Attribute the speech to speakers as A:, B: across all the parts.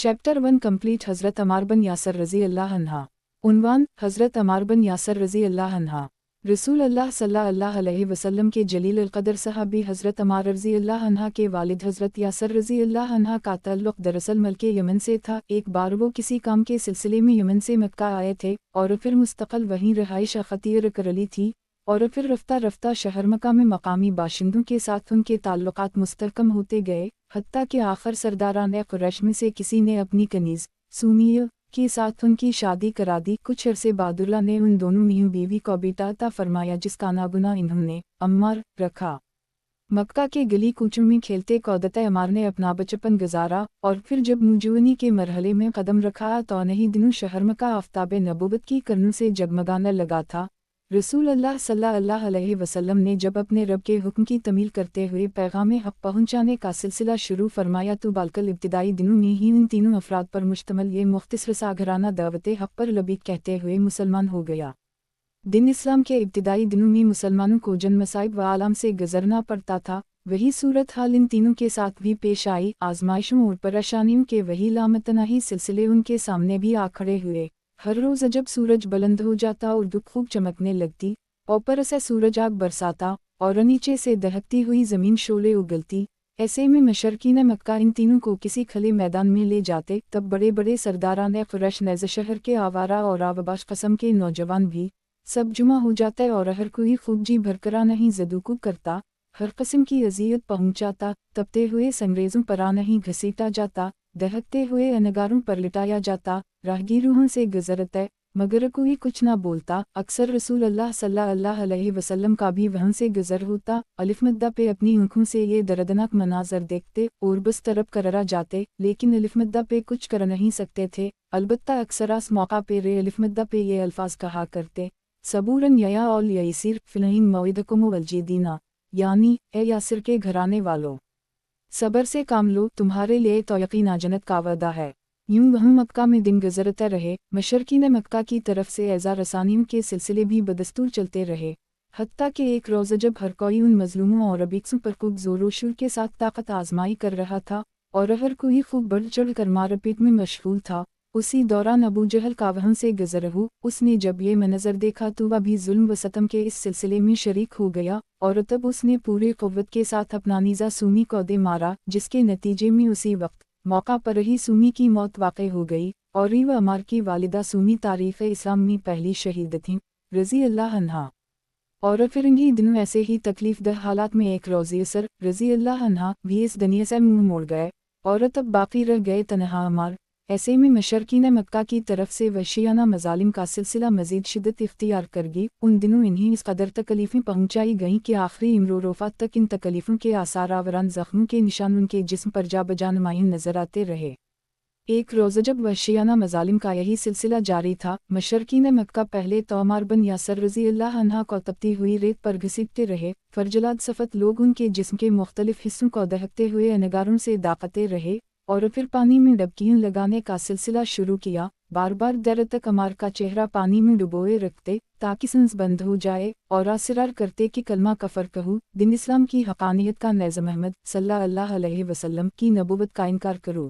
A: Chapter 1 complete हज़रत अम्मार बिन यासर रज़ी अल्लाह अन्हा। उन्वान हज़रत अम्मार बिन यासर रज़ी अल्लाह अन्हा। रसूल अल्लाह सल्लल्लाहु अलैहि वसल्लम के जलील अल-क़दर सहाबी हज़रत अम्मार रज़ी अल्लाह अन्हा के वालिद हज़रत यासर रज़ी अल्लाह अन्हा का ताल्लुक़ दरअसल मल्के यमन से था। एक बार वो किसी काम के सिलसिले में यमन से मक्का आए थे और फिर मुस्तक़िल वहीं रहाइश अख्तियार कर ली थी और फिर रफ्ता रफ्ता शहर मक्का में मकामी बाशिंदों के साथ उनके ताल्लुकात मुस्तहकम होते गए, हत्ता कि आखिर सरदारान कुरैश में से किसी ने अपनी कनीज़ सुमिया के साथ उनकी शादी करा दी। कुछ अरसे बाद अल्लाह ने उन दोनों मियाँ बीवी को बेटा अता फरमाया जिसका नागुना इन्होंने अम्मार रखा। मक्का के गली कूचों में खेलते कौदत अम्मार ने अपना बचपन गुजारा और फिर जब नौजवानी के मरहले में कदम रखा तो नहीं दिनों शहर मक्का आफ्ताब नबूवत की किरणों से जगमगाने लगा था। रसूल अल्लाह सल्लल्लाहु अलैहि वसल्लम ने जब अपने रब के हुक्म की तमील करते हुए पैगाम हक़ पहुँचाने का सिलसिला शुरू फरमाया तो बालकल इब्तिदाई दिनों में ही इन तीनों अफराद पर मुश्तमिल ये मुख्तसर सा घराना दावत हक़ पर लबैक कहते हुए मुसलमान हो गया। दिन इस्लाम के इब्तिदाई दिनों में मुसलमानों को जन मसाइब व आलाम से गुजरना पड़ता था, वही सूरत हाल इन तीनों के साथ भी पेश आई। आजमाइशों और परेशानियों के वही लामतनाही सिलसिले उनके सामने भी आ खड़े हुए। हर रोज़ जब सूरज बुलंद हो जाता और धूप खूब चमकने लगती, ऊपर से सूरज आग बरसाता और नीचे से दहकती हुई ज़मीन शोले उगलती, ऐसे में मशरकीन मक्का इन तीनों को किसी खुले मैदान में ले जाते। तब बड़े बड़े सरदारान कुरैश नज़ शहर के आवारा और आवाबाश कस्म के नौजवान भी सब जुमा हो जाते और हर कोई खूब जी भरकरा नहीं ज़दूकू करता, हर किस्म की अजियत पहुँचाता, तपते हुए संगरेज़ों पर नहीं घसीटा जाता, दहकते हुए अनगारों पर लिटाया जाता, राहगीरों से गुजरते मगर कोई कुछ ना बोलता। अक्सर रसूल अल्लाह सल्लल्लाहु अलैहि वसल्लम का भी वहाँ से गुजर होता। अलिफ मद्दा पे अपनी आँखों से ये दर्दनाक मनाजर देखते और बस तरफ कररा जाते, लेकिन अलिफ मद्दा पे कुछ कर नहीं सकते थे। अलबत्ता अक्सर आस मौका पे रे अलिफ मद्दा पे ये अल्फाज कहा करते, सबूरन या औल यसीर फ़िलहीन मौइदकुम वलजीदीना, यानी ए यासिर के घराने वालों, सबर से काम लो, तुम्हारे लिए तो यकीन जन्नत का वादा है। यूं वह मक्का में दिन गुजरते रहे। मशरकीन मक्का की तरफ से एज़ा रसानियों के सिलसिले भी बदस्तूर चलते रहे, हत्ता कि एक रोज़ जब हर कोई उन मजलूमों और अबीक्सों पर खूब ज़ोर शोर के साथ ताकत आजमाई कर रहा था और हर कोई खूब बढ़ चढ़ कर मारपीट में मशगूल था, उसी दौरान अबू जहल का वहाँ से गुजर हो। उसने जब ये मंजर देखा तो वह भी जुल्म व सतम के इस सिलसिले में शरीक हो गया और तब उसने पूरी क़ुव्वत के साथ अपना नीज़ा सूमी को दे मारा, जिसके नतीजे में उसी वक्त मौका पर ही सूमी की मौत वाक़ई हो गई और वह अम्मार की वालिदा सूमी तारीख़ इस्लाम में पहली शहीद थीं रज़ी अल्लाह अन्हा। और फिर इन्हीं दिनों ऐसे ही तकलीफ़ दह हालात में एक रोज़ यासर रज़ी अल्लाह अन्हा भी इस दुनिया से मुँह मोड़ गए और तब बाकी रह गए तन्हा अम्मार। ऐसे में मशरकीन मक्का की तरफ से वहशियाना मज़ालिम का सिलसिला मज़ीद शिद्दत इख्तियार कर गई। उन दिनों इन्हीं इस कदर तकलीफ़ें पहुँचाई गईं कि आखिरी इम्रोरोफ़ात तक इन तकलीफ़ों के आसार आवरान ज़ख्मों के निशान उनके जिस्म पर जा बजा नुमायाँ नज़र आते रहे। एक रोज़ जब वहशियाना मज़ालिम का यही सिलसिला जारी था, मशरकीन मक्का पहले तो अम्मार बिन यासर रज़ी अल्लाह अन्हा को तपती हुई रेत पर घसीटते रहे, फरजलाद सफ़त लोग उनके जिस्म के मुख्तलिफ हिस्सों को दहकते हुए अनगारों से दाक़ते रहे और फिर पानी में डबकियाँ लगाने का सिलसिला शुरू किया। बार बार देर तक अम्मार का चेहरा पानी में डुबोए रखते ताकि सांस बंद हो जाए और असरार करते कि कलमा कफ़र कहूँ, दिन इस्लाम की हक़ानियत का नज़ मोहम्मद सल्लल्लाहु अलैहि वसल्लम की नबूवत का इनकार करूँ।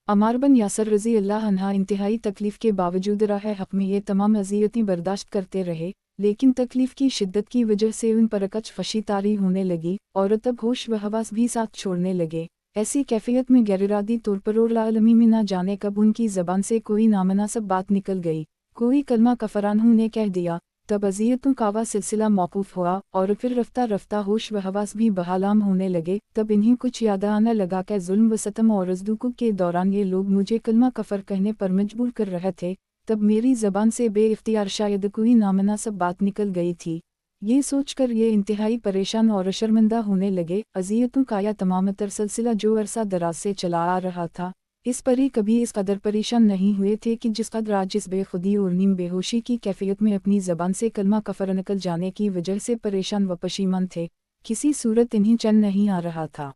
A: अम्मार बिन यासर रज़ी अल्लाह अन्हा इंतहाई तकलीफ़ के बावजूद राह हक़ में ये तमाम अज़ियतें बर्दाश्त करते रहे, लेकिन तकलीफ़ की शिद्दत की वजह से उन पर अकच फशी तारी होने लगी और तब होश व हवास भी साथ छोड़ने लगे। ऐसी कैफियत में गैरिरादी तौर पर और आलमी में न जाने कब उनकी ज़बान से कोई नामनासब बात निकल गई, कोई कलमा कफ़रान ने कह दिया, तब अज़ियतों का वह सिलसिला मौकूफ़ हुआ और फिर रफ्ता रफ्ता होश व हवास भी बहालाम होने लगे। तब इन्हें कुछ याद आने लगा कि जुल्म व सतम और रज़दूक़ के दौरान ये लोग मुझे कलमा कफ़र कहने पर मजबूर कर रहे थे, तब मेरी ज़बान से बेइख्तियार शायद कोई नामनासब बात निकल गई थी। ये सोचकर ये इंतहाई परेशान और शर्मिंदा होने लगे। अज़ियतों का यह तमामतर सिलसिला जो अरसा दराज से चला आ रहा था, इस पर ही कभी इस कदर परेशान नहीं हुए थे कि जिस कदर आज इस बेखुदी और नीम बेहोशी की कैफियत में अपनी ज़बान से कलमा कफ़र निकल जाने की वजह से परेशान व पशीमान थे, किसी सूरत इन्हें चैन नहीं आ रहा था।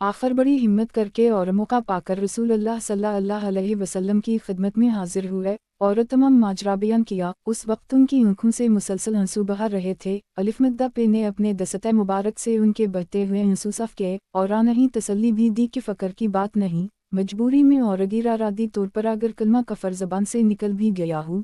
A: आखिर बड़ी हिम्मत करके और मौका पाकर रसूल अल्लाह सल्लल्लाहु अलैहि वसल्लम की खिदमत में हाजिर हुए और तमाम माजरा बयान किया। उस वक्त उनकी आँखों से मुसलसल आंसू बहा रहे थे। अलिफ मद्दा पे ने अपने दस्ते मुबारक से उनके बहते हुए आंसू साफ किए और नहीं तसल्ली भी दी कि फ़क्र की बात नहीं, मजबूरी में और गैरारादी तौर पर अगर कलमा कफर ज़बान से निकल भी गया हूँ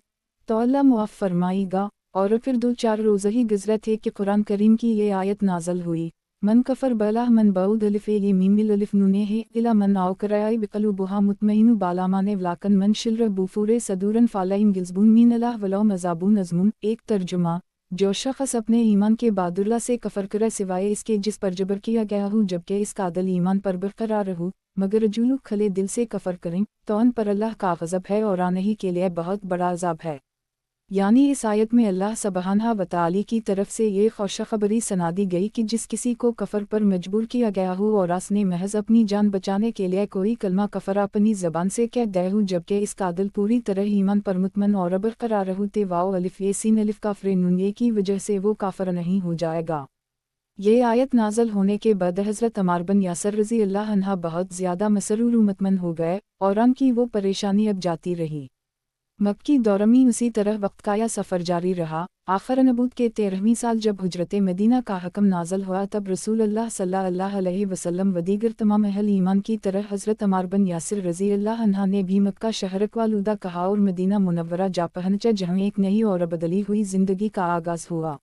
A: तो अल्लाह मुआफ़ फरमाएगा। और फिर 2-4 रोज़ ही गुज़रा थे कि कुरान करीम की ये आयत नाज़ल हुई, मन कफर बला मन बाउद अलिफ ये मीमिल अलिफ नूने है इला मन आओ कराई बिकलुबुहा मुतमईनु बालामाने व्लाकन मन शिल्र बुफूरे सदूरन फालाइन गिल्ज़बून मीन अल्लाह वलाउ मज़ाबून अज़मून। एक तर्जुमा, जो शख़्स अपने ईमान के बादुल्ला से कफर करे सिवाय इसके जिस पर जबर किया गया हो जबकि इसका अदल ईमान पर बरकरार हो मगर जुलूक खले दिल से कफर करें तो उन पर अल्लाह का गज़ब है और आने के लिए बहुत बड़ा अज़ाब है। यानी इस आयत में अल्लाह सुब्हानहु व तआला की तरफ से ये खुशखबरी सुना दी गई कि जिस किसी को कफर पर मजबूर किया गया हो और उसने महज अपनी जान बचाने के लिए कोई कलमा कफर अपनी ज़बान से कह दे हो जबकि इसका दिल पूरी तरह ईमान पर मुतमन और बरकरार होते वाओ अलिफ ये सीन अलिफ काफ़िर नून ये की वजह से वो काफर नहीं हो जाएगा। ये आयत नाज़ल होने के बाद हज़रत अम्मार बिन यासिर रज़ी अल्लाह अन्हा बहुत ज़्यादा मसरूर मुतमन हो गए और उनकी वो परेशानी अब जाती रही। मक्की दौर में उसी तरह वक्त का यह सफ़र जारी रहा। आखिर नबूत के 13वीं साल जब हुजरत मदीना का हकम नाज़ल हुआ तब रसूल अल्लाह सल्लल्लाहु अलैहि वसल्लम व दीगर तमाम अहल ईमान की तरह हज़रत अम्मार बिन यासिर रज़ी अल्लाह अन्हा ने भी मक्का शहर को आलूदा कहा और मदीना मुनव्वरा जा पहुंचे जहाँ एक नई और बदली हुई ज़िंदगी का आगाज़ हुआ।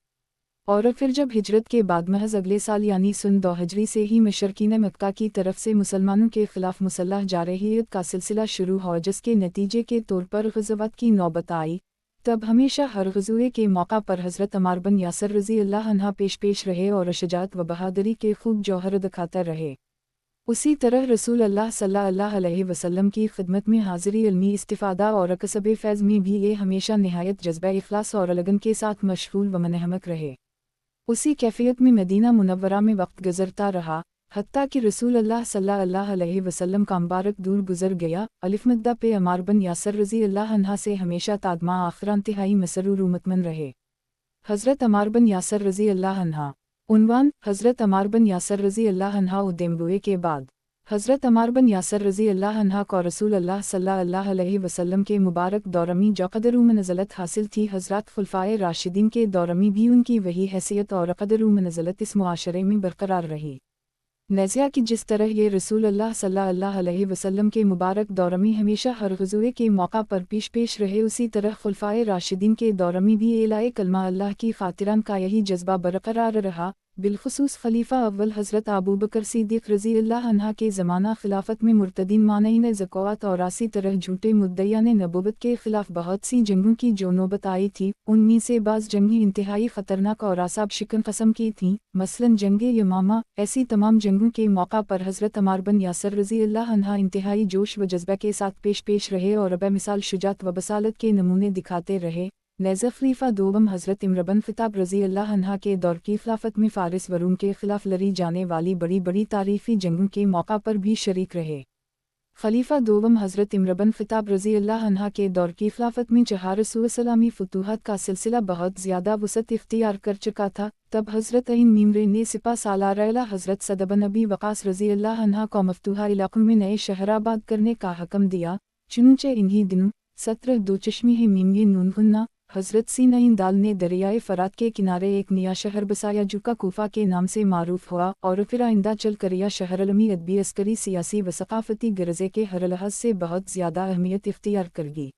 A: और फिर जब हिजरत के बाद महज अगले साल यानी सन 2 हिजरी से ही मशरकीन मक्का की तरफ से मुसलमानों के खिलाफ मुसल्लह जारहियत का सिलसिला शुरू हुआ जिसके नतीजे के तौर पर ग़ज़वात की नौबत आई। तब हमेशा हर ग़ज़वे के मौका पर हज़रत अम्मार बिन यासिर रज़ी अल्लाह अन्हा पेश रहे और शजाअत व बहादुरी के खूब जौहर दिखाते रहे। उसी तरह रसूल अल्लाह सल्लल्लाहु अलैहि वसल्लम की खिदमत में हाज़िरी इल्मी इस्तिफ़ादा और कसब फैज़ में भी ये हमेशा निहायत जज्बा इख़लास और लगन के साथ मशगूल व मनहमक रहे। उसी कैफियत में मदीना मुनव्वरा में वक्त गुज़रता रहा हत्ता कि रसूल अल्लाह सल्लल्लाहु अलैहि वसल्लम का मुबारक दूर गुज़र गया। अलिफ मद्दा पे अम्मार बिन यासिर रज़ी अल्लाह अन्हा से हमेशा तादमा आखिर इंतहाई मसरूर मुतमन रहे। हज़रत अम्मार बिन यासिर रज़ी अल्लाह अन्हा। उन्वान हज़रत अम्मार बिन यासिर रज़ी अल्लाह अन्हा उद्देम्बुए के बाद हज़रत अम्मार बिन यासिर रज़ी अल्लाह अन्हा को रसूल अल्लाह सल्लल्लाहु अलैहि वसल्लम के मुबारक दौर में जो क़दर मनज़लत हासिल थी हज़रत खुलफ़ाए राशिदीन के दौर में भी उनकी वही हैसियत और क़दर मनज़लत इस मुआशरे में बरकरार रही। नज़िया कि जिस तरह ये रसूल अल्लाह सल्लल्लाहु अलैहि वसल्लम के मुबारक दौर में हमेशा हर ग़ज़वे के मौका पर पेश रहे उसी तरह खुलफ़ाए राशिदीन के दौर में भी एलाए कलमा अल्लाह की ख़ातिरान का यही जज्बा बरकरार रहा। बिलखुसूस खलीफा अव्वल हज़रत अबू बकर सिद्दीक़ रज़ी अल्लाह अन्हा के ज़माना खिलाफत में मुर्तदीन मानईन ज़कात और इसी तरह झूठे मुद्दईयान नबूवत के ख़िलाफ़ बहुत सी जंगों की जो नौबत आई थी उनमें से बाज़ जंगें इंतहाई ख़तरनाक और आसाब शिकन क़स्म की थीं, मसलन जंग यमामा। ऐसी तमाम जंगों के मौका पर हज़रत अम्मार बिन यासिर रज़ी अल्लाह अन्हा इंतहाई जोश व जज्बे के साथ पेश रहे और बेमिसाल शुजाअत व बसालत के नमूने दिखाते रहे। नेज़ खलीफा दोम हज़रत इमर बिन ख़त्ताब रज़ी अल्लाह अन्हा के दौर की खिलाफत में फ़ारिस व रूम के ख़िलाफ़ लड़ी जाने वाली बड़ी बड़ी तारीफ़ी जंगों के मौका पर भी शरीक रहे। खलीफा दोम हज़रत इमर बिन ख़त्ताब रज़ी अल्लाह अन्हा के दौर की खिलाफत में 400 इस्लामी फतूहात का सिलसिला बहुत ज़्यादा वसअत इख्तियार कर चुका था। तब हज़रत इन मीमरे ने सिपा सालार हज़रत सद बिन अबी वक़ास रज़ी अल्लाह अन्हा को मफ्तूहा इलाक़ों में नए शहर आबाद करने का हुक्म दिया। चुनूचे इन्हीं दिनों 17 दो चश्मे मीम ये नून गुन्ना हज़रत सीनाइन दाल ने दरियाए फ़रात के किनारे एक नया शहर बसाया जो का कोफा के नाम से मारूफ हुआ और फिर आइंदा चल कर यह शहर अलमी अदबी अस्करी सियासी व सक़ाफ़ती गरज़े के हर लिहाज़ से बहुत ज़्यादा अहमियत इख्तियार कर गई।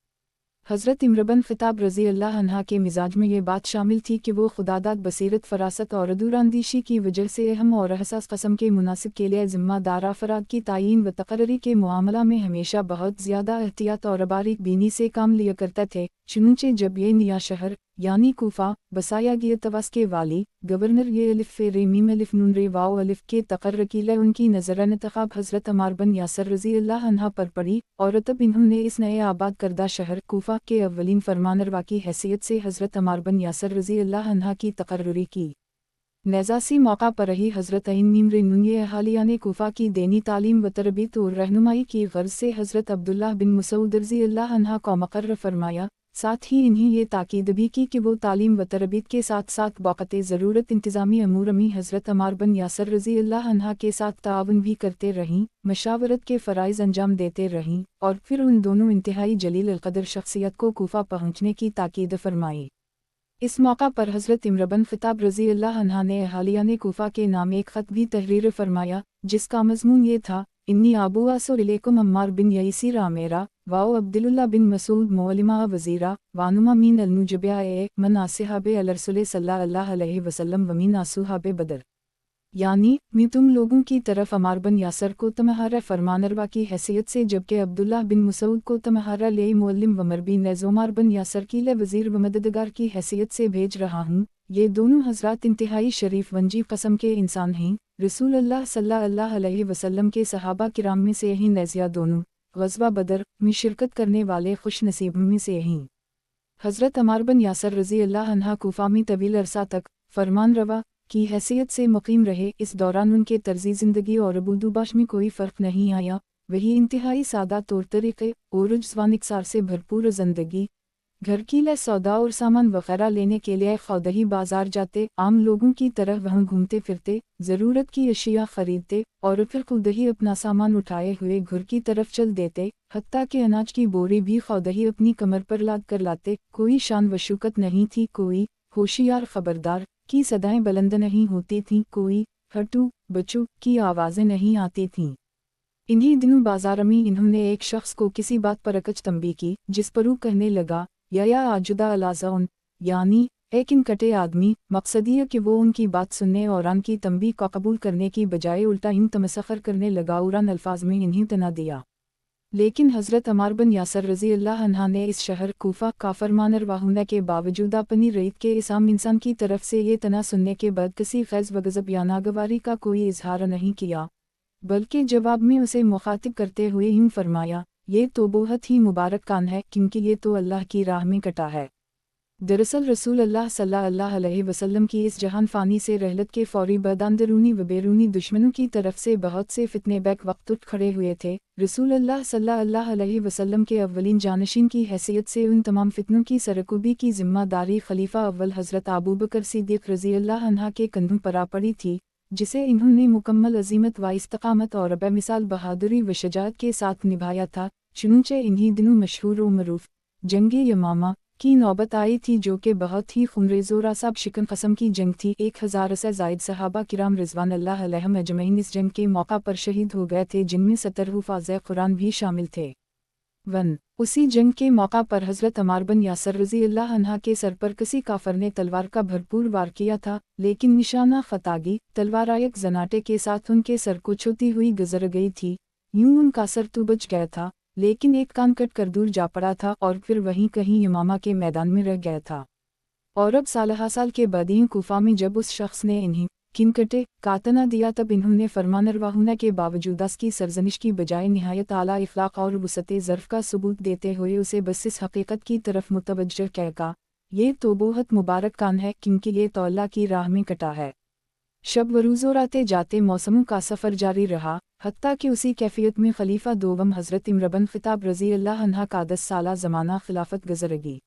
A: हज़रत इमर बिन ख़त्ताब रज़ी अल्लाह अन्हा के मिजाज में ये बात शामिल थी कि वो खुदादाद बसीरत फ़रासत और दूरांदेशी की वजह से अहम और हसास क़स्म के मुनासिब के लिए ज़िम्मेदार अफ़राद की तायीन व तक़र्री के मामला में हमेशा बहुत ज़्यादा एहतियात और बारीक बीनी से काम लिया करते थे। चुनूचे जब ये नया शहर यानी कोफा बसाया गया तवास के वाली गवर्नर ये अलिफ रे मीम अलिफ नून रे वाओ अलिफ के तक़र्र की ले उनकी नज़र इंतखाब हज़रत अम्मार बिन यासिर रज़ी अल्लाह अन्हा पर पड़ी और तब इन्होंने इस नए आबाद करदा शहर कोफा के अव्वलीन फरमानरवा की हैसियत से हज़रत अम्मार बिन यासिर रज़ी अल्लाह अन्हा की तक़र्रुरी की। नेज़ासी मौका पर रही हज़रत इन मीमरे नून अहालिया ने कोफा की देनी तालीम व तरबीत और रहनुमाई की गर्ज़ से हज़रत अब्दुल्लाह बिन मसूद रज़ी अल्लाह अन्हा को मुक़र्रर फरमाया। साथ ही इन्हीं ये ताकीद भी की कि वो तालीम व तरबीत के साथ साथ बवक़्त ज़रूरत इंतज़ामी अमूर में हज़रत अम्मार बिन यासिर रज़ी अल्लाह अन्हा के साथ ताअवुन भी करते रहीं, मशावरत के फ़राइज़ अंजाम देते रहीं और फिर उन दोनों इंतहाई जलील अल-क़दर शख्सियत को कोफा पहुँचने की ताकीद फरमाई। इस मौका पर हज़रत इमर बिन ख़त्ताब रज़ी अल्लाह अन्हा ने अहालिया ने कोफा के नाम एक ख़त भी तहरीर फरमाया जिसका मज़मून ये था इन्नी आबू आसो इलेकुम अम्मार बिन यसीर आमेरा वाओ अब्दुल्ला बिन मसूद मोलिमा वजीरा वानुमा मीन अलनुजबिया मन आसिहाबे अलरसुल सल्लल्लाहु अलैहि वसल्लम वमीन आसुहाबे बदर। यानी मैं तुम लोगों की तरफ अमार बिन यासर को तुम्हारा फरमानरवा की हैसियत से जबकि अब्दुल्ला बिन मसूद को तुम्हारा ले मुअल्लिम व मरबी नज़ोमार बिन यासर की ले वज़ीर व मददगार की हैसियत से भेज रहा हूँ। ये दोनों हज़रात इंतहाई शरीफ वंजीब कस्म के इंसान हैं। रसूल अल्लाह सल्लल्लाहु अलैहि वसल्लम के सहाबा किराम में से ही नज़िया दोनों ग़ज़वा बदर में शिरकत करने वाले खुश नसीब में से हैं। हज़रत अमार बिन यासर रज़ी अल्लाह अन्हा कूफा में तवील अरसा तक फरमान रवा की हैसियत से मुक़ीम रहे। इस दौरान उनके तर्ज़ी ज़िंदगी और अबूदुबाश में कोई फ़र्क नहीं आया। वही इंतहाई सादा तौर तरीक़े और रुज़वानिकसार से भरपूर ज़िंदगी। घर की ले सौदा और सामान वगैरह लेने के लिए खुद ही बाजार जाते, आम लोगों की तरह वहाँ घूमते फिरते, ज़रूरत की अशिया ख़रीदते और फिर खुद ही अपना सामान उठाए हुए घर की तरफ चल देते। हत्ता कि अनाज की बोरी भी खुद ही अपनी कमर पर लाद कर लाते। कोई शान व शौकत नहीं थी, कोई होशियार ख़बरदार की सदाएं बुलंद नहीं होती थीं, कोई हटू बचू की आवाज़ें नहीं आती थीं। इन्हीं दिनों बाजार में इन्होंने एक शख्स को किसी बात पर अकच तंबी की, जिस पर वो कहने लगा या आजुदा अलाज़ौन, यानी एक इनकटे आदमी। मकसद ये कि वो उनकी बात सुनने और उनकी तंबी को कबूल करने की बजाय उल्टा इन तमसखर करने लगा और उन अल्फाज में इन्हीं तना दिया। लेकिन हज़रत अमार बिन यासर रज़ी अल्लाह अन्हा ने इस शहर कूफा का फरमानरवा होने के बावजूद अपनी रईत के इस आम इंसान की तरफ से ये तना सुनने के बाद किसी ग़ज़ब व गज़ब या नागवारी का कोई इजहार नहीं किया, बल्कि जवाब में उसे मुखातिब करते हुए यूँ फरमाया, ये तो बहुत ही मुबारक कान है, क्योंकि ये तो अल्लाह की राह में कटा है। दरअसल रसूल अल्लाह सल्लल्लाहु अलैहि वसल्लम की इस जहान फ़ानी से रहलत के फ़ौरी बाद अंदरूनी व बैरूनी दुश्मनों की तरफ से बहुत से फितने बैक वक्त उठ खड़े हुए थे। रसूल अल्लाह सल्लल्लाहु अलैहि वसल्लम के अव्वलीन जानशीन की हैसियत से उन तमाम फितनों की सरकूबी की ज़िम्मेदारी खलीफा अव्वल हज़रत अबू बकर सिद्दीक़ रज़ी अल्लाह अन्हा के कंधों पर आ पड़ी थी, जिसे इन्होंने मुकम्मल अज़ीमत व इस्तक़ामत और बेमिसाल बहादुरी व शजाअत के साथ निभाया था। चुनूंचे इन्हीं दिनों मशहूर व मरूफ जंग यमामा की नौबत आई थी, जो कि बहुत ही खुनरेज़ और आसाब शिकन कस्म की जंग थी। 1000 से ज़ायद सहाबा किराम रिज़वान अल्लाह अलैहिम अजमईन इस जंग के मौका पर शहीद हो गए थे, जिनमें 70 हुफ़ाज़े कुरान भी शामिल थे। उसी जंग के मौका पर हज़रत अमार बिन यासर रज़ी अल्लाह अन्हा के सर पर किसी काफर ने तलवार का भरपूर वार किया था, लेकिन निशाना ख़तागी तलवार एक जनाटे के साथ उनके सर को छूती हुई गुजर गई थी। यूं उनका सर तो बच गया था, लेकिन एक कान कट कर दूर जा पड़ा था और फिर वहीं कहीं यमामा के मैदान में रह गया था। और अब साल के बदीन कूफा में जब उस शख्स ने इन्हीं किनकटे कातना दिया, तब इन्होंने फरमानरवा होने के बावजूद उसकी सरजनिश की बजाय निहायत आला इखलाक और वसअत ज़र्फ़ का सबूत देते हुए उसे बस इस हकीकत की तरफ मुतवज्जह कहका, ये तो बहुत मुबारक कान है, क्योंकि ये तो अल्लाह की राह में कटा है। शब व रोज़ आते जाते मौसमों का सफ़र जारी रहा, हत्ता कि उसी कैफियत में खलीफा दोवम हज़रत इमर बिन ख़त्ताब रज़ी अल्लाह अन्हा का 10 साला ज़माना खिलाफत गुज़रेगी।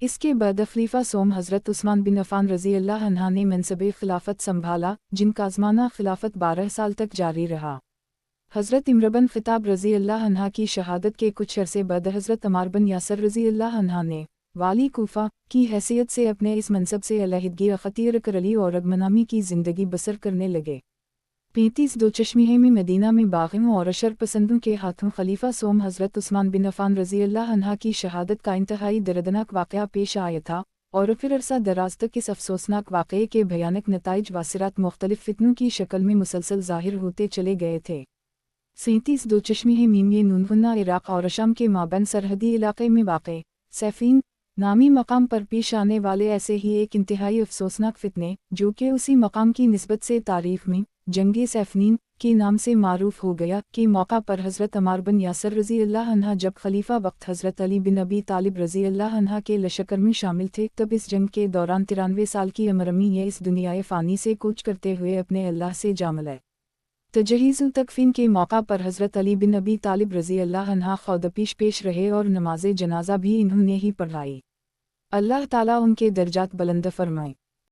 A: इसके बाद खलीफा सोम हज़रत उस्मान बिन अफ़ान रज़ी अल्लाह अन्हा ने मनसब खिलाफत संभाला, जिनका ज़माना खिलाफत 12 साल तक जारी रहा। हज़रत इमर बिन ख़त्ताब रज़ी अल्लाह अन्हा की शहादत के कुछ अरसे बाद हज़रत अमार बिन यासर रज़ी अल्लाह अन्हा ने वाली कूफा की हैसियत से अपने इस मनसब से अलहदगी अख्तियार कर ली और अगमनामी की ज़िंदगी बसर करने लगे। 35 दो चश्मे में मदीना में बाग़ियों और अशर पसंदों के हाथों खलीफा सोम हज़रत उस्मान बिन अफ़ान रज़ी अल्लाह अन्हा की शहादत का इंतहाई दर्दनाक वाक़या पेश आया था, और फिर अरसा दराज तक इस अफसोसनाक वाक़ये के भयानक नताइज वासिरात मुख्तलिफ फितनों की शक्ल में मुसलसल ज़ाहिर होते चले गए थे। 37 दो चश्मे मीम ये नूनहुन्ना इराक़ और शाम के माबैन सरहदी इलाक़े में वाक़ सैफ़ीन नामी मकाम पर पेश आने वाले ऐसे ही एक इंतहाई अफसोसनाक फितने, जो कि उसी मकाम की निस्बत से तारीख़ में जंगे सैफ़नीन के नाम से मारूफ हो गया, के मौका पर हज़रत अमार बिन यासर रज़ी अल्लाह अन्हा जब खलीफा वक्त हज़रत अली बिन अबी तालिब रज़ी अल्लाह अन्हा के लश्कर में शामिल थे, तब इस जंग के दौरान 93 साल की उम्र में ये इस दुनियाए फ़ानी से कूच करते हुए अपने अल्लाह से जा मिले। तजहीज़ुल तकफ़ीन के मौका पर हज़रत अली बिन अबी तालिब रज़ी अल्लाह अन्हा खुद पेश रहे और नमाज़े जनाजा भी इन्होंने ही पढ़ाई। अल्लाह ताला उनके दर्जात बुलंद फरमाए।